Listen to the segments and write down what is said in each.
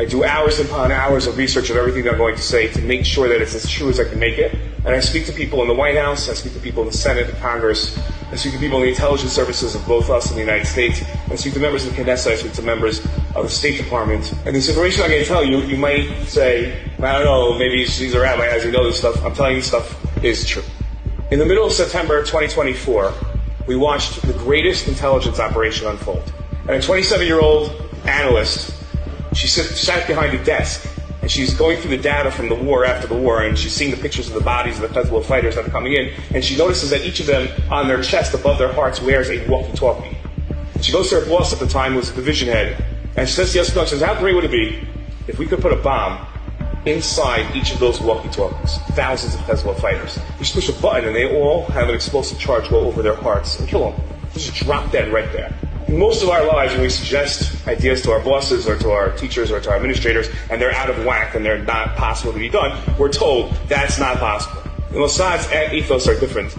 I do hours upon hours of research of everything that I'm going to say to make sure that it's as true as I can make it. And I speak to people in the White House, I speak to people in the Senate, the Congress, I speak to people in the intelligence services of both us and the United States, I speak to members of the Knesset, I speak to members of the State Department. And this information I'm going to tell you, you might say, I don't know, maybe these are out my eyes, you know this stuff. I'm telling you stuff is true. In the middle of September 2024, we watched the greatest intelligence operation unfold. And a 27-year-old analyst, she sat behind a desk, and she's going through the data from the war after the war, and she's seeing the pictures of the bodies of the Hezbollah fighters that are coming in, and she notices that each of them, on their chest, above their hearts, wears a walkie-talkie. And she goes to her boss at the time, who was the division head, and she says to Yosef, she says, how great would it be if we could put a bomb inside each of those walkie-talkies, thousands of Hezbollah fighters. You just push a button and they all have an explosive charge go over their hearts and kill them. They just drop dead right there. In most of our lives, when we suggest ideas to our bosses or to our teachers or to our administrators, and they're out of whack and they're not possible to be done, we're told that's not possible. The Mossad's ethos are different.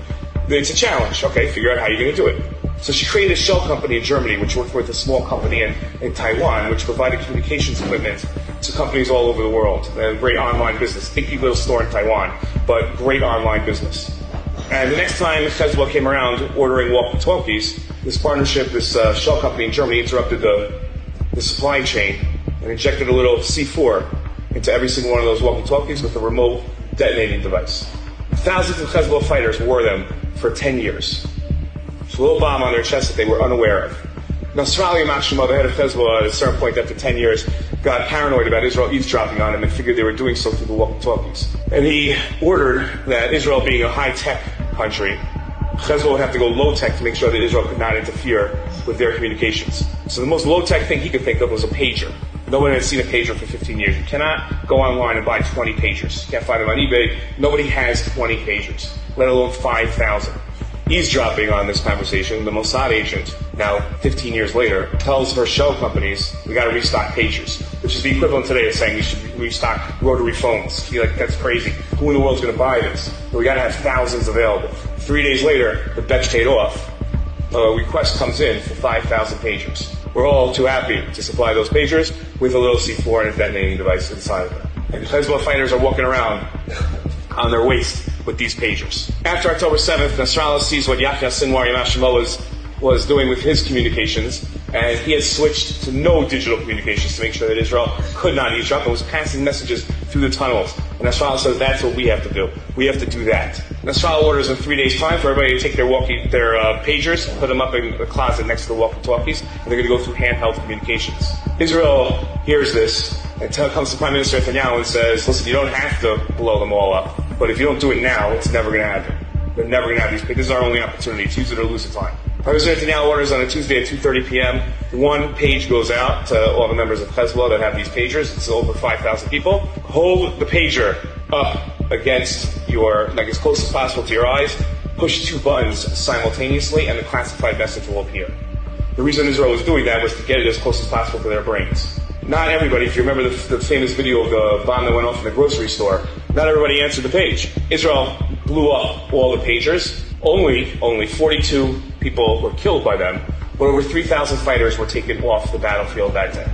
It's a challenge. Okay, figure out how you're going to do it. So she created a shell company in Germany, which worked with a small company in Taiwan, which provided communications equipment to companies all over the world. They had a great online business. Dinky little store in Taiwan, but great online business. And the next time Hezbollah came around ordering walkie-talkies, this partnership, this shell company in Germany interrupted the supply chain and injected a little C4 into every single one of those walkie-talkies with a remote detonating device. Thousands of Hezbollah fighters wore them for 10 years. It's a little bomb on their chest that they were unaware of. Nasrallah Yamashima, the head of Hezbollah, at a certain point after 10 years, got paranoid about Israel eavesdropping on him and figured they were doing so through the walkie-talkies. And he ordered that Israel, being a high-tech country, Hezbollah would have to go low-tech to make sure that Israel could not interfere with their communications. So the most low-tech thing he could think of was a pager. No one had seen a pager for 15 years. You cannot go online and buy 20 pagers. You can't find them on eBay. Nobody has 20 pagers, let alone 5,000. Eavesdropping on this conversation, the Mossad agent, now 15 years later, tells her shell companies, we got to restock pagers, which is the equivalent today of saying we should restock rotary phones. You're like, that's crazy. Who in the world's going to buy this? But we got to have thousands available. 3 days later, the bet's paid off. A request comes in for 5,000 pagers. We're all too happy to supply those pagers with a little C4 and a detonating device inside of them. And Hezbollah fighters are walking around on their waist with these pagers. After October 7th, Nasrallah sees what Yahya Sinwar Yamashima was doing with his communications, and he had switched to no digital communications to make sure that Israel could not eavesdrop and was passing messages through the tunnels. And Nasrallah says, that's what we have to do. We have to do that. Nasrallah orders in 3 days' time for everybody to take their pagers, put them up in the closet next to the walkie-talkies, and they're going to go through handheld communications. Israel hears this and comes to Prime Minister Netanyahu and says, listen, you don't have to blow them all up, but if you don't do it now, it's never going to happen. They're never going to have these pagers. This is our only opportunity to use it or lose the time. Prime Minister Netanyahu orders on a Tuesday at 2:30 p.m. One page goes out to all the members of Hezbollah that have these pagers. It's over 5,000 people. Hold the pager up against as close as possible to your eyes. Push 2 buttons simultaneously, and the classified message will appear. The reason Israel was doing that was to get it as close as possible to their brains. Not everybody, if you remember the famous video of the bomb that went off in the grocery store, not everybody answered the page. Israel blew up all the pagers. Only 42 people were killed by them, but over 3,000 fighters were taken off the battlefield that day,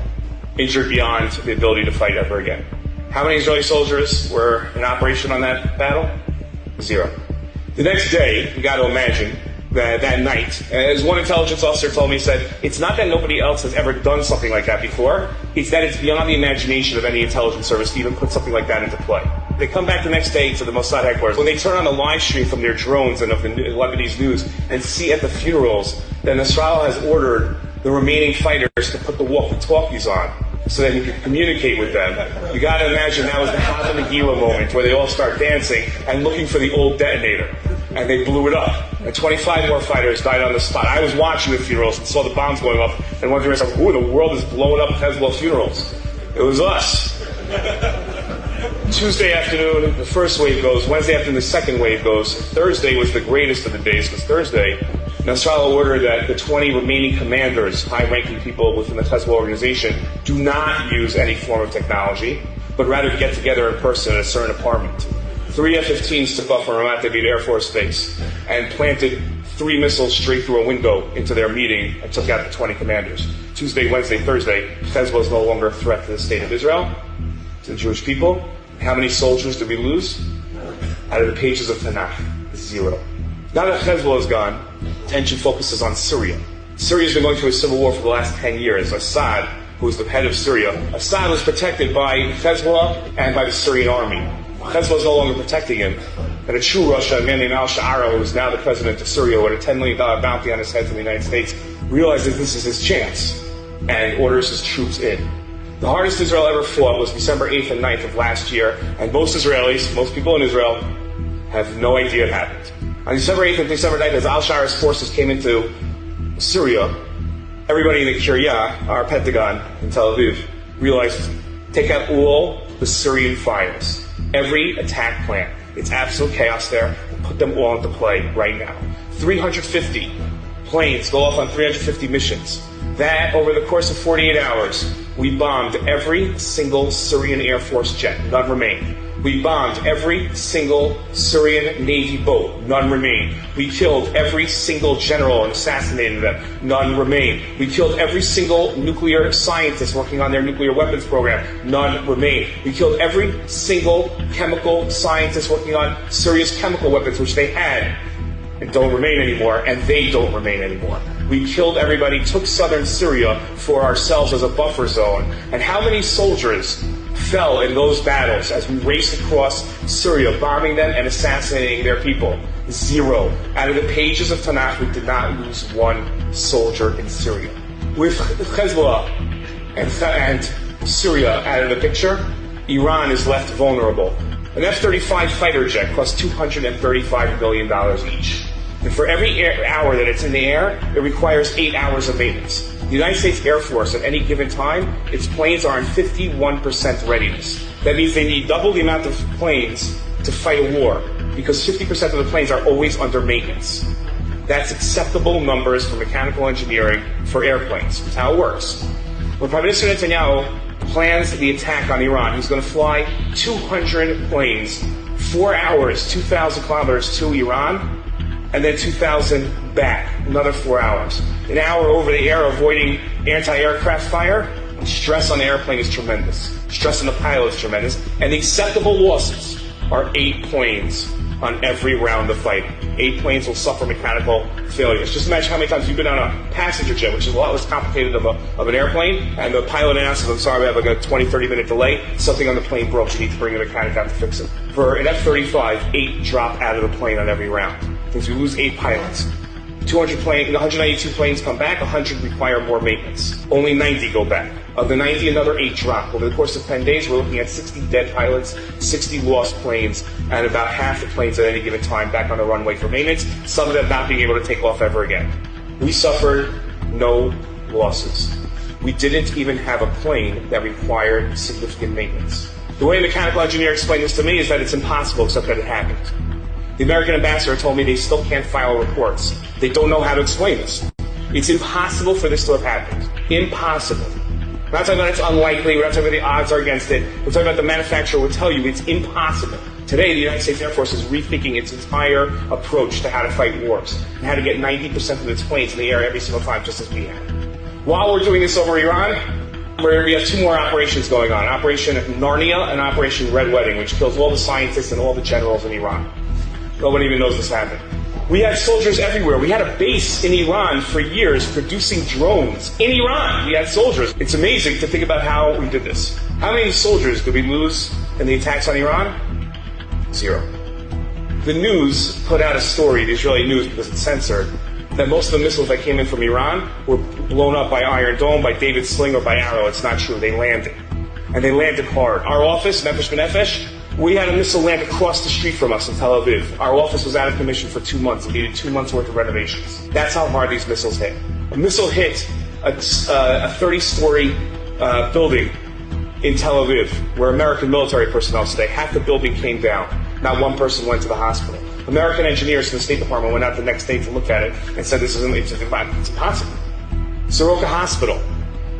injured beyond the ability to fight ever again. How many Israeli soldiers were in operation on that battle? 0. The next day, you got to imagine that night, as one intelligence officer told me, he said, it's not that nobody else has ever done something like that before, it's that it's beyond the imagination of any intelligence service to even put something like that into play. They come back the next day to the Mossad headquarters. When they turn on the live stream from their drones and of the Lebanese news and see at the funerals that Nasrallah has ordered the remaining fighters to put the walkie-talkies on so that he could communicate with them, you got to imagine that was the Hava Nagila moment where they all start dancing and looking for the old detonator. And they blew it up. And 25 more fighters died on the spot. I was watching the funerals and saw the bombs going off and wondering myself, who in the world is blowing up Hezbollah funerals? It was us. Tuesday afternoon, the first wave goes. Wednesday afternoon, the second wave goes. Thursday was the greatest of the days, because Thursday, Nasrallah ordered that the 20 remaining commanders, high-ranking people within the Hezbollah organization, do not use any form of technology, but rather get together in person at a certain apartment. 3 F-15s took off from Ramat David Air Force Base and planted 3 missiles straight through a window into their meeting and took out the 20 commanders. Tuesday, Wednesday, Thursday, Hezbollah is no longer a threat to the state of Israel, to the Jewish people. How many soldiers did we lose? Out of the pages of Tanakh, 0. Now that Hezbollah is gone, attention focuses on Syria. Syria's been going through a civil war for the last 10 years. Assad, who is the head of Syria, Assad was protected by Hezbollah and by the Syrian army. Hezbollah is no longer protecting him. And a true Russia, a man named al-Sha'ara, who is now the president of Syria, with a $10 million bounty on his head from the United States, realizes this is his chance and orders his troops in. The hardest Israel ever fought was December 8th and 9th of last year, and most Israelis, most people in Israel, have no idea it happened. On December 8th and December 9th, as al-Sha'ara's forces came into Syria, everybody in the Kiryat, our Pentagon in Tel Aviv, realized, take out all the Syrian files, every attack plan. It's absolute chaos there. Put them all into play right now. 350 planes go off on 350 missions. That, over the course of 48 hours, we bombed every single Syrian Air Force jet. None remained. We bombed every single Syrian Navy boat. None remained. We killed every single general and assassinated them. None remained. We killed every single nuclear scientist working on their nuclear weapons program. None remained. We killed every single chemical scientist working on Syria's chemical weapons, which they had and don't remain anymore, and they don't remain anymore. We killed everybody, took southern Syria for ourselves as a buffer zone. And how many soldiers fell in those battles as we raced across Syria, bombing them and assassinating their people? 0. Out of the pages of Tanakh, we did not lose one soldier in Syria. With Hezbollah and Syria out of the picture, Iran is left vulnerable. An F-35 fighter jet costs $235 million each. And for every hour that it's in the air, it requires 8 hours of maintenance. The United States Air Force, at any given time, its planes are in 51% readiness. That means they need double the amount of planes to fight a war, because 50% of the planes are always under maintenance. That's acceptable numbers for mechanical engineering for airplanes. That's how it works. When Prime Minister Netanyahu plans the attack on Iran, he's going to fly 200 planes, 4 hours, 2,000 kilometers to Iran, and then 2,000 back, another 4 hours. An hour over the air avoiding anti-aircraft fire. Stress on the airplane is tremendous. Stress on the pilot is tremendous. And the acceptable losses are 8 planes on every round of fighting. 8 planes will suffer mechanical failures. Just imagine how many times you've been on a passenger jet, which is a lot less complicated of an airplane, and the pilot announces, I'm sorry, we have like a 20, 30-minute delay. Something on the plane broke. You need to bring a mechanic out to fix it. For an F-35, 8 drop out of the plane on every round. Since we lose 8 pilots. 192 planes come back, 100 require more maintenance. Only 90 go back. Of the 90, another 8 drop. Over the course of 10 days, we're looking at 60 dead pilots, 60 lost planes, and about half the planes at any given time back on the runway for maintenance, some of them not being able to take off ever again. We suffered no losses. We didn't even have a plane that required significant maintenance. The way a mechanical engineer explained this to me is that it's impossible, except that it happened. The American ambassador told me they still can't file reports. They don't know how to explain this. It's impossible for this to have happened. Impossible. We're not talking about it's unlikely. We're not talking about the odds are against it. We're talking about the manufacturer will tell you it's impossible. Today, the United States Air Force is rethinking its entire approach to how to fight wars and how to get 90% of its planes in the air every single time, just as we have. While we're doing this over Iran, we have 2 more operations going on. Operation Narnia and Operation Red Wedding, which kills all the scientists and all the generals in Iran. Nobody even knows this happened. We had soldiers everywhere. We had a base in Iran for years producing drones. In Iran, we had soldiers. It's amazing to think about how we did this. How many soldiers did we lose in the attacks on Iran? 0. The news put out a story, the Israeli news, because it's censored, that most of the missiles that came in from Iran were blown up by Iron Dome, by David Sling, or by Arrow. It's not true. They landed. And they landed hard. Our office, Nefesh B'Nefesh, we had a missile land across the street from us in Tel Aviv. Our office was out of commission for 2 months. It needed 2 months worth of renovations. That's how hard these missiles hit. A missile hit a 30-story building in Tel Aviv where American military personnel stay. Half the building came down. Not one person went to the hospital. American engineers from the State Department went out the next day to look at it and said it's impossible. Soroka Hospital.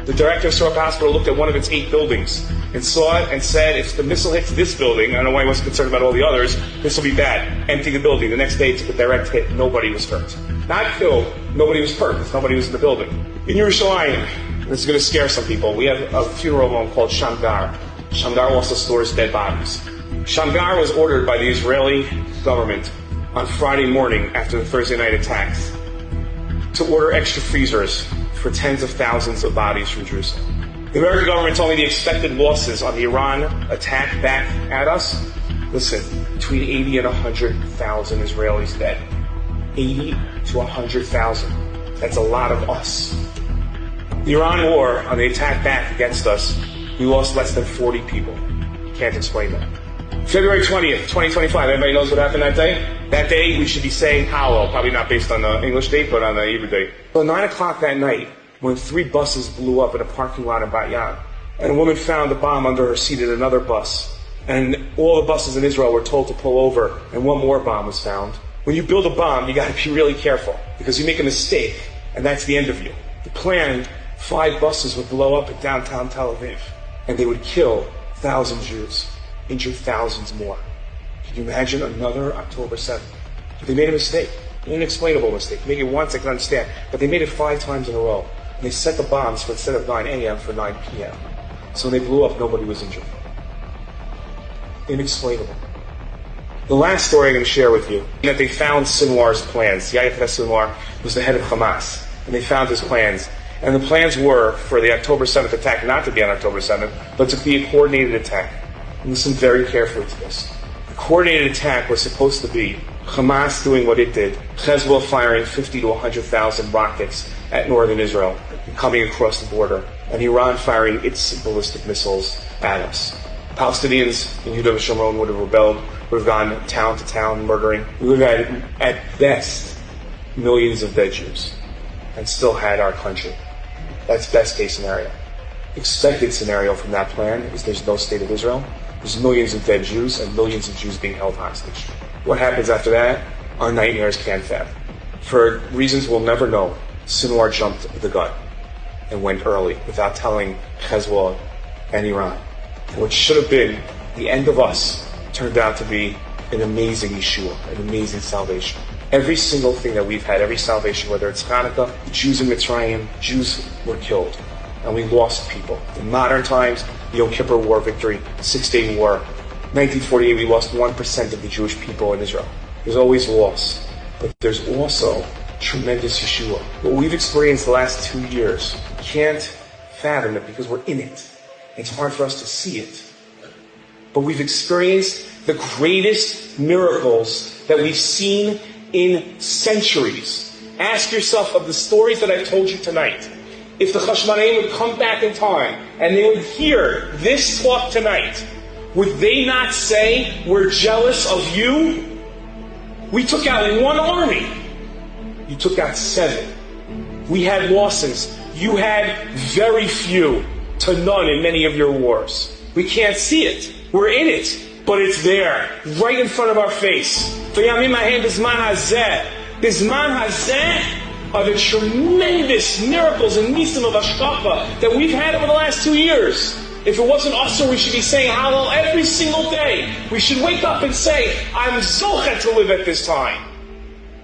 The director of Soroka Hospital looked at one of its 8 buildings and saw it and said, if the missile hits this building, I don't know why he wasn't concerned about all the others, this will be bad. Empty the building. The next day it took a direct hit. Nobody was hurt. Not killed. Nobody was hurt because nobody was in the building. In Yerushalayim, This is going to scare some people. We have a funeral home called Shamgar. Shamgar also stores dead bodies. Shamgar was ordered by the Israeli government on Friday morning after the Thursday night attacks to order extra freezers for tens of thousands of bodies from Jerusalem. The American government told me the expected losses on the Iran attack back at us. Listen, between 80 and 100,000 Israelis dead. 80 to 100,000. That's a lot of us. The Iran war, on the attack back against us, we lost less than 40 people. Can't explain that. February 20th, 2025. Everybody knows what happened that day? That day, we should be saying Hallel, probably not based on the English date, but on the Hebrew date. So 9 o'clock that night, when 3 buses blew up in a parking lot in Bat Yam, and a woman found a bomb under her seat in another bus, and all the buses in Israel were told to pull over, and one more bomb was found. When you build a bomb, you got to be really careful, because you make a mistake, and that's the end of you. The plan, 5 buses would blow up in downtown Tel Aviv, and they would kill 1,000 Jews, injure thousands more. Can you imagine another October 7th? But they made a mistake, an inexplainable mistake. Make it once, I can understand, but they made it 5 times in a row. And they set the bombs for instead of 9 a.m. for 9 p.m. So when they blew up, nobody was injured. Inexplainable. The last story I'm going to share with you is that they found Sinwar's plans. Yahya Sinwar was the head of Hamas, and they found his plans. And the plans were for the October 7th attack not to be on October 7th, but to be a coordinated attack. And listen very carefully to this. The coordinated attack was supposed to be Hamas doing what it did, Hezbollah firing 50 to 100,000 rockets at northern Israel, coming across the border, and Iran firing its ballistic missiles at us. Palestinians in Yehuda Shomron would have rebelled, would have gone town to town murdering. We would have had, at best, millions of dead Jews, and still had our country. That's best case scenario. Expected scenario from that plan is there's no state of Israel. There's millions of dead Jews and millions of Jews being held hostage. What happens after that? Our nightmares can't fathom. For reasons we'll never know, Sinwar jumped the gun and went early without telling Hezbollah and Iran. And what should have been the end of us turned out to be an amazing Yeshua, an amazing salvation. Every single thing that we've had, every salvation, whether it's Hanukkah, Jews in Mitzrayim, Jews were killed. And we lost people. In modern times, the Yom Kippur War victory, 6-Day War, 1948, we lost 1% of the Jewish people in Israel. There's always loss. But there's also tremendous Yeshua. What we've experienced the last 2 years, can't fathom it because we're in it. It's hard for us to see it. But we've experienced the greatest miracles that we've seen in centuries. Ask yourself of the stories that I've told you tonight. If the Chashmonaim would come back in time and they would hear this talk tonight, would they not say, we're jealous of you? We took out 1 army. You took out 7. We had losses. You had very few to none in many of your wars. We can't see it. We're in it. But it's there, right in front of our face. Bizman hazeh are the tremendous miracles and nisim of Hashkafa that we've had over the last 2 years. If it wasn't us, we should be saying Hallel every single day. We should wake up and say, I'm zochet to live at this time.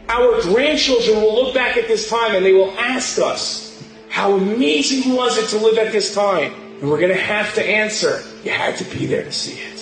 Our grandchildren will look back at this time and they will ask us, how amazing was it to live at this time? And we're going to have to answer, you had to be there to see it.